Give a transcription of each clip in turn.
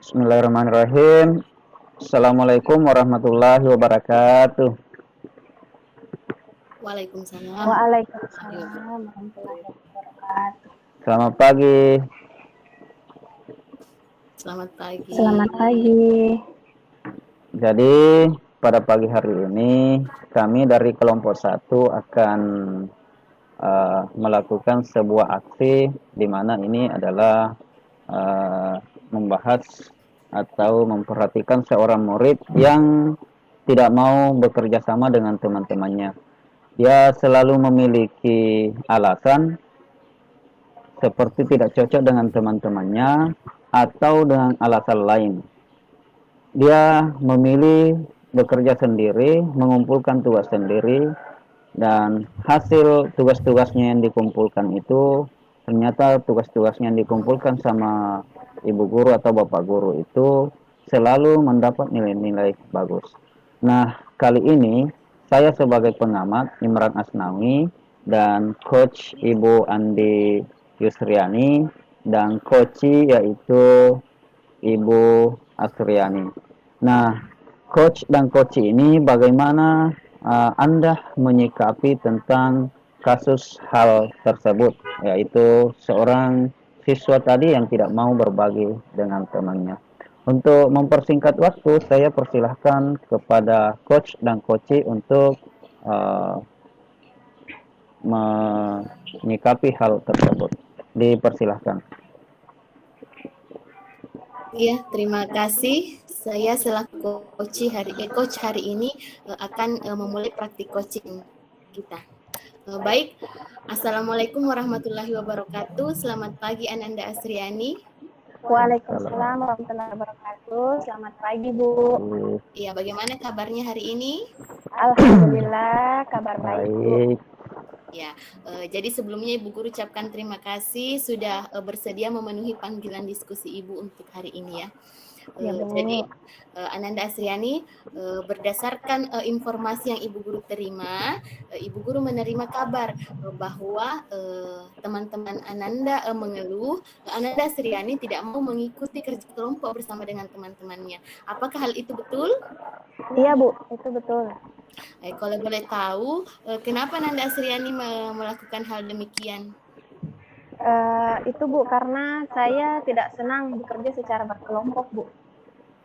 Bismillahirrahmanirrahim. Assalamualaikum warahmatullahi wabarakatuh. Waalaikumsalam. Waalaikumsalam warahmatullahi wabarakatuh. Selamat pagi. Selamat pagi. Selamat pagi. Jadi pada pagi hari ini kami dari kelompok 1 akan melakukan sebuah aksi di mana ini adalah membahas atau memperhatikan seorang murid yang tidak mau bekerja sama dengan teman-temannya. Dia selalu memiliki alasan seperti tidak cocok dengan teman-temannya atau dengan alasan lain. Dia memilih bekerja sendiri, mengumpulkan tugas sendiri, dan hasil tugas-tugasnya yang dikumpulkan itu ternyata tugas-tugasnya yang dikumpulkan sama ibu guru atau bapak guru itu selalu mendapat nilai-nilai bagus. Nah, kali ini saya sebagai pengamat Imran Asnawi dan coach Ibu Andi Yusriani dan coachi yaitu Ibu Asriani. Nah, coach dan coachi ini bagaimana Anda menyikapi tentang kasus hal tersebut, yaitu seorang siswa tadi yang tidak mau berbagi dengan temannya. Untuk mempersingkat waktu, saya persilahkan kepada coach dan coachi untuk menyikapi hal tersebut. Dipersilahkan. Iya, terima kasih. Saya selaku coach hari ini akan memulai praktik coaching kita. Baik, Assalamualaikum warahmatullahi wabarakatuh. Selamat pagi Ananda Asriani. Waalaikumsalam warahmatullahi wabarakatuh. Selamat pagi, Bu. Iya, bagaimana kabarnya hari ini? Alhamdulillah, kabar baik, Bu. Ya, jadi sebelumnya Ibu Guru ucapkan terima kasih sudah bersedia memenuhi panggilan diskusi Ibu untuk hari ini ya. Jadi Ananda Asriani, berdasarkan informasi yang Ibu Guru terima, Ibu Guru menerima kabar bahwa teman-teman Ananda mengeluh Ananda Asriani tidak mau mengikuti kerja kelompok bersama dengan teman-temannya. Apakah hal itu betul? Iya, Bu, itu betul. Kalau boleh tahu, kenapa Nanda Asriani melakukan hal demikian? Itu, Bu, karena saya tidak senang bekerja secara berkelompok, Bu.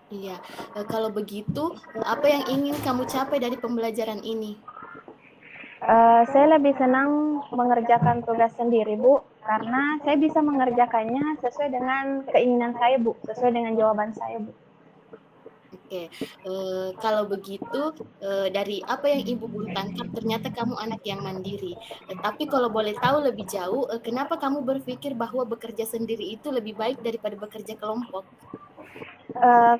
Iya, kalau begitu, apa yang ingin kamu capai dari pembelajaran ini? Saya lebih senang mengerjakan tugas sendiri, Bu, karena saya bisa mengerjakannya sesuai dengan keinginan saya, Bu, sesuai dengan jawaban saya, Bu. Oke, kalau begitu dari apa yang Ibu Guru tangkap ternyata kamu anak yang mandiri. Tapi kalau boleh tahu lebih jauh, kenapa kamu berpikir bahwa bekerja sendiri itu lebih baik daripada bekerja kelompok?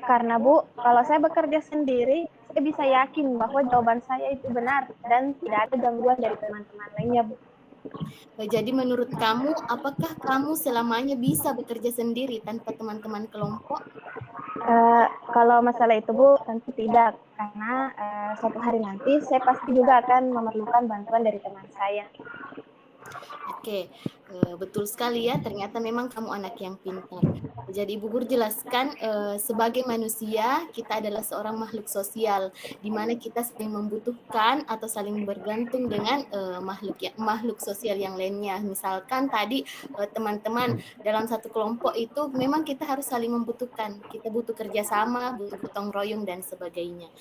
Karena Bu, kalau saya bekerja sendiri, saya bisa yakin bahwa jawaban saya itu benar dan tidak ada gangguan dari teman-teman lainnya, Bu. Jadi menurut kamu, apakah kamu selamanya bisa bekerja sendiri tanpa teman-teman kelompok? Kalau masalah itu, Bu, tentu tidak, karena suatu hari nanti saya pasti juga akan memerlukan bantuan dari teman saya. Oke, betul sekali ya, ternyata memang kamu anak yang pintar. Jadi Ibu Guru jelaskan, sebagai manusia kita adalah seorang makhluk sosial, di mana kita saling membutuhkan atau saling bergantung dengan makhluk sosial yang lainnya. Misalkan tadi teman-teman dalam satu kelompok itu memang kita harus saling membutuhkan, kita butuh kerjasama, butuh gotong royong dan sebagainya.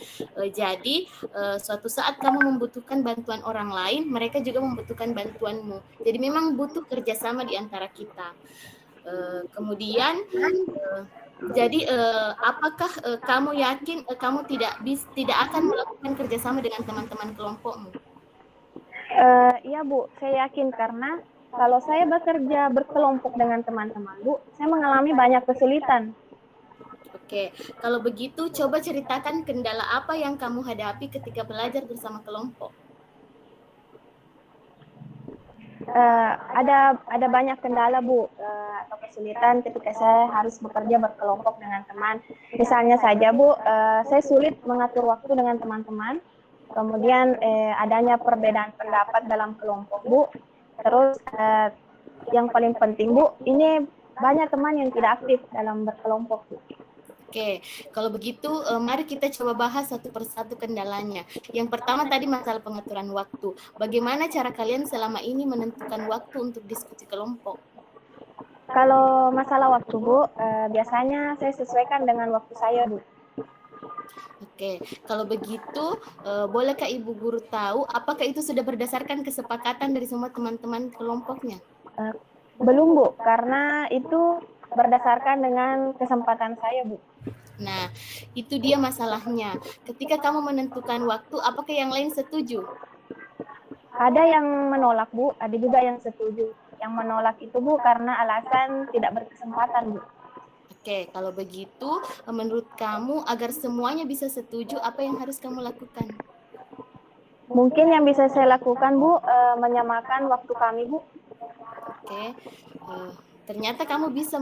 Jadi suatu saat kamu membutuhkan bantuan orang lain, mereka juga membutuhkan bantuanmu. Jadi memang butuh kerjasama di antara kita. Kemudian jadi apakah kamu yakin kamu tidak akan melakukan kerjasama dengan teman-teman kelompokmu? Iya, Bu, saya yakin karena kalau saya bekerja berkelompok dengan teman-teman, Bu, saya mengalami banyak kesulitan. Oke, kalau begitu coba ceritakan kendala apa yang kamu hadapi ketika belajar bersama kelompok. Ada banyak kendala, Bu, atau kesulitan ketika saya harus bekerja berkelompok dengan teman. Misalnya saja, Bu, saya sulit mengatur waktu dengan teman-teman. Kemudian adanya perbedaan pendapat dalam kelompok, Bu. Terus yang paling penting, Bu, ini banyak teman yang tidak aktif dalam berkelompok, Bu. Oke, kalau begitu mari kita coba bahas satu persatu kendalanya. Yang pertama tadi masalah pengaturan waktu. Bagaimana cara kalian selama ini menentukan waktu untuk diskusi kelompok? Kalau masalah waktu, Bu, biasanya saya sesuaikan dengan waktu saya, Bu. Oke, kalau begitu bolehkah Ibu Guru tahu apakah itu sudah berdasarkan kesepakatan dari semua teman-teman kelompoknya? Belum, Bu, karena itu berdasarkan dengan kesempatan saya, Bu. Nah, itu dia masalahnya. Ketika kamu menentukan waktu, apakah yang lain setuju? Ada yang menolak, Bu, ada juga yang setuju. Yang menolak itu, Bu, karena alasan tidak berkesempatan, Bu. Oke, kalau begitu, menurut kamu agar semuanya bisa setuju, apa yang harus kamu lakukan? Mungkin yang bisa saya lakukan, Bu, menyamakan waktu kami, Bu. Oke, ternyata kamu bisa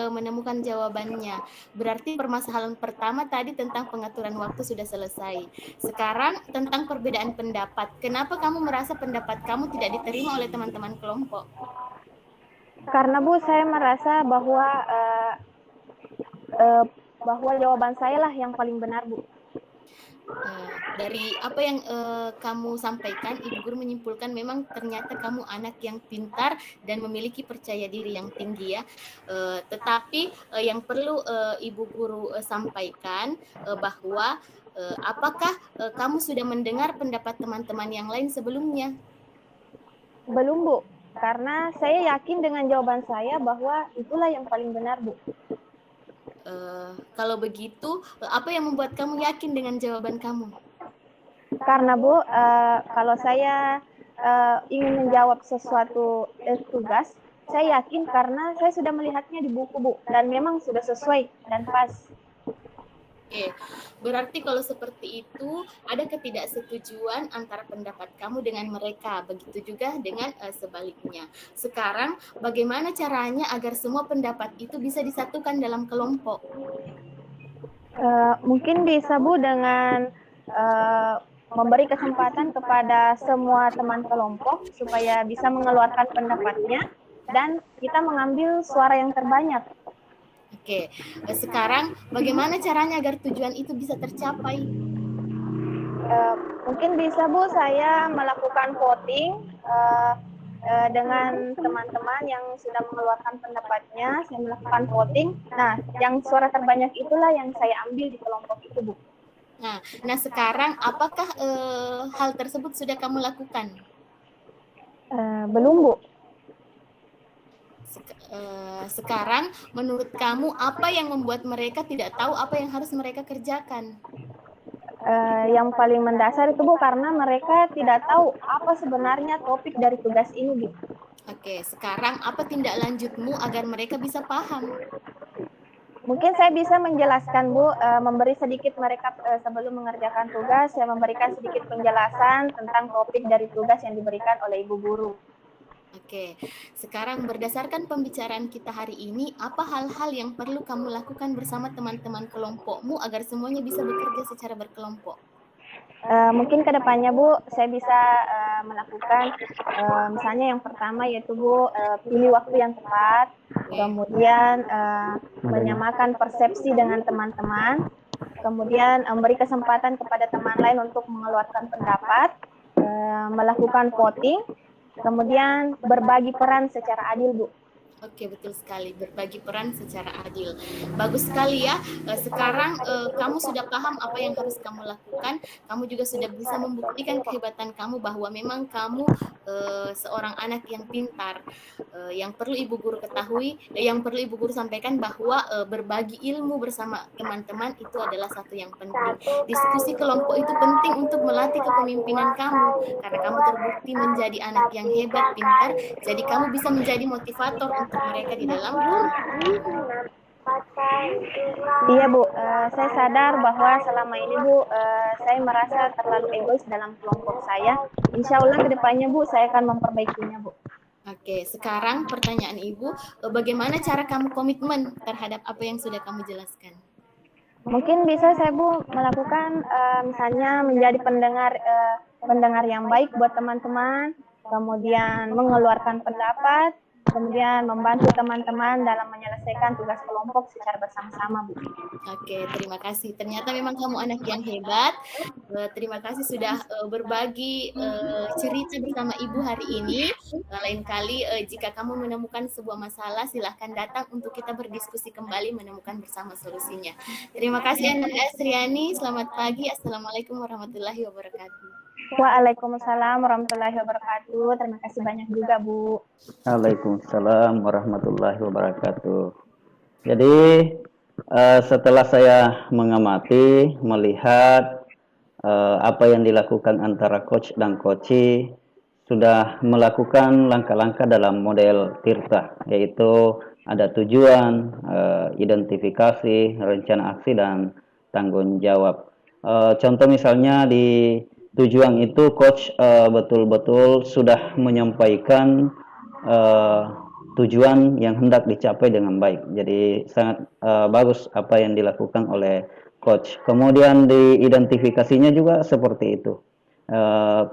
menemukan jawabannya. Berarti permasalahan pertama tadi tentang pengaturan waktu sudah selesai. Sekarang tentang perbedaan pendapat. Kenapa kamu merasa pendapat kamu tidak diterima oleh teman-teman kelompok? Karena, Bu, saya merasa bahwa jawaban saya lah yang paling benar, Bu. Dari apa yang kamu sampaikan, Ibu Guru menyimpulkan memang ternyata kamu anak yang pintar dan memiliki percaya diri yang tinggi ya. Tetapi yang perlu Ibu Guru sampaikan bahwa apakah kamu sudah mendengar pendapat teman-teman yang lain sebelumnya? Belum, Bu. Karena saya yakin dengan jawaban saya bahwa itulah yang paling benar, Bu. Kalau begitu, apa yang membuat kamu yakin dengan jawaban kamu? Karena, Bu, kalau saya ingin menjawab sesuatu tugas, saya yakin karena saya sudah melihatnya di buku, Bu, dan memang sudah sesuai dan pas. Oke, berarti kalau seperti itu ada ketidaksetujuan antara pendapat kamu dengan mereka, begitu juga dengan sebaliknya. Sekarang bagaimana caranya agar semua pendapat itu bisa disatukan dalam kelompok? Mungkin bisa, Bu, dengan memberi kesempatan kepada semua teman kelompok supaya bisa mengeluarkan pendapatnya dan kita mengambil suara yang terbanyak. Oke, sekarang bagaimana caranya agar tujuan itu bisa tercapai? Mungkin bisa, Bu, saya melakukan voting dengan teman-teman yang sudah mengeluarkan pendapatnya. Saya melakukan voting. Nah, yang suara terbanyak itulah yang saya ambil di kelompok itu, Bu. Nah sekarang apakah hal tersebut sudah kamu lakukan? Belum, Bu. Sekarang menurut kamu apa yang membuat mereka tidak tahu apa yang harus mereka kerjakan? Yang paling mendasar itu, Bu, karena mereka tidak tahu apa sebenarnya topik dari tugas ini, Bu. Oke, sekarang apa tindak lanjutmu agar mereka bisa paham? Mungkin saya bisa menjelaskan, Bu, memberi sedikit mereka sebelum mengerjakan tugas, saya memberikan sedikit penjelasan tentang topik dari tugas yang diberikan oleh Ibu Guru. Oke, sekarang berdasarkan pembicaraan kita hari ini, apa hal-hal yang perlu kamu lakukan bersama teman-teman kelompokmu agar semuanya bisa bekerja secara berkelompok? Mungkin kedepannya, Bu, saya bisa melakukan misalnya yang pertama yaitu, Bu, pilih waktu yang tepat, kemudian menyamakan persepsi dengan teman-teman, kemudian memberi kesempatan kepada teman lain untuk mengeluarkan pendapat, melakukan voting, kemudian berbagi peran secara adil, Bu. Oke, betul sekali. Berbagi peran secara adil. Bagus sekali ya. Sekarang kamu sudah paham apa yang harus kamu lakukan. Kamu juga sudah bisa membuktikan kehebatan kamu bahwa memang kamu seorang anak yang pintar. Yang perlu Ibu Guru ketahui, yang perlu Ibu Guru sampaikan bahwa berbagi ilmu bersama teman-teman itu adalah satu yang penting. Diskusi kelompok itu penting untuk melatih kepemimpinan kamu. Karena kamu terbukti menjadi anak yang hebat, pintar. Jadi kamu bisa menjadi motivator untuk mereka di dalam kelompok. Iya, Bu, saya sadar bahwa selama ini, Bu, saya merasa terlalu egois dalam kelompok saya. Insya Allah kedepannya, Bu, saya akan memperbaikinya, Bu. Oke, sekarang pertanyaan Ibu, bagaimana cara kamu komitmen terhadap apa yang sudah kamu jelaskan? Mungkin bisa saya, Bu, melakukan misalnya menjadi pendengar yang baik buat teman-teman, kemudian mengeluarkan pendapat, kemudian membantu teman-teman dalam menyelesaikan tugas kelompok secara bersama-sama, Bu. Oke, terima kasih. Ternyata memang kamu anak yang hebat. Terima kasih sudah berbagi cerita bersama Ibu hari ini. Lain kali jika kamu menemukan sebuah masalah, silahkan datang untuk kita berdiskusi kembali menemukan bersama solusinya. Terima kasih Anak Asriani. Selamat pagi. Assalamualaikum warahmatullahi wabarakatuh. Waalaikumsalam warahmatullahi wabarakatuh. Terima kasih banyak juga, Bu. Waalaikumsalam warahmatullahi wabarakatuh. Jadi setelah saya mengamati, melihat apa yang dilakukan antara coach dan coachi, sudah melakukan langkah-langkah dalam model Tirta, yaitu ada tujuan, identifikasi, rencana aksi, dan tanggung jawab. Contoh misalnya di tujuan itu coach betul-betul sudah menyampaikan tujuan yang hendak dicapai dengan baik. Jadi sangat bagus apa yang dilakukan oleh coach. Kemudian di identifikasinya juga seperti itu.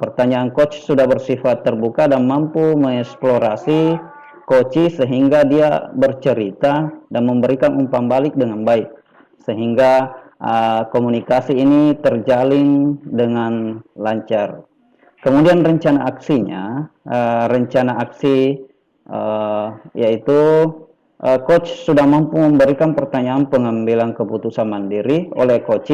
Pertanyaan coach sudah bersifat terbuka dan mampu mengeksplorasi coach sehingga dia bercerita dan memberikan umpan balik dengan baik. Sehingga komunikasi ini terjalin dengan lancar. Kemudian rencana aksinya, rencana aksi yaitu coach sudah mampu memberikan pertanyaan pengambilan keputusan mandiri oleh coach.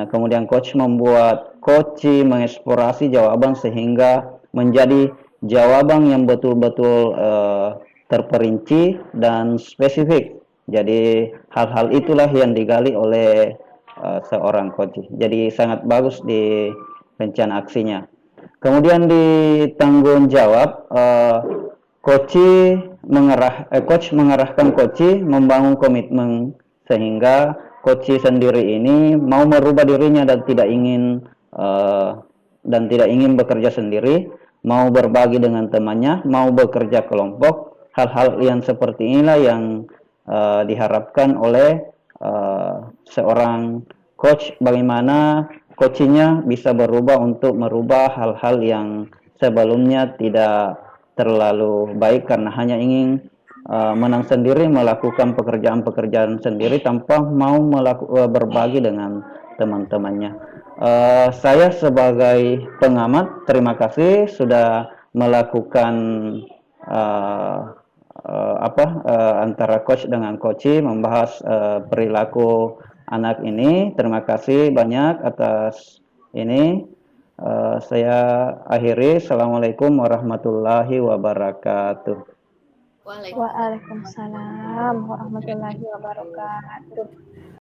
Kemudian coach membuat coach mengeksplorasi jawaban sehingga menjadi jawaban yang betul-betul terperinci dan spesifik. Jadi hal-hal itulah yang digali oleh seorang coach. Jadi sangat bagus di rencana aksinya. Kemudian di tanggung jawab, coach mengarahkan coach membangun komitmen sehingga coach sendiri ini mau merubah dirinya dan tidak ingin bekerja sendiri, mau berbagi dengan temannya, mau bekerja kelompok. Hal-hal yang seperti inilah yang diharapkan oleh seorang coach, bagaimana coachingnya bisa berubah untuk merubah hal-hal yang sebelumnya tidak terlalu baik karena hanya ingin menang sendiri, melakukan pekerjaan-pekerjaan sendiri tanpa mau berbagi dengan teman-temannya. Saya sebagai pengamat, terima kasih sudah melakukan antara coach dengan coach membahas perilaku anak ini. Terima kasih banyak atas ini. Saya akhiri. Assalamualaikum warahmatullahi wabarakatuh. Waalaikumsalam warahmatullahi wabarakatuh.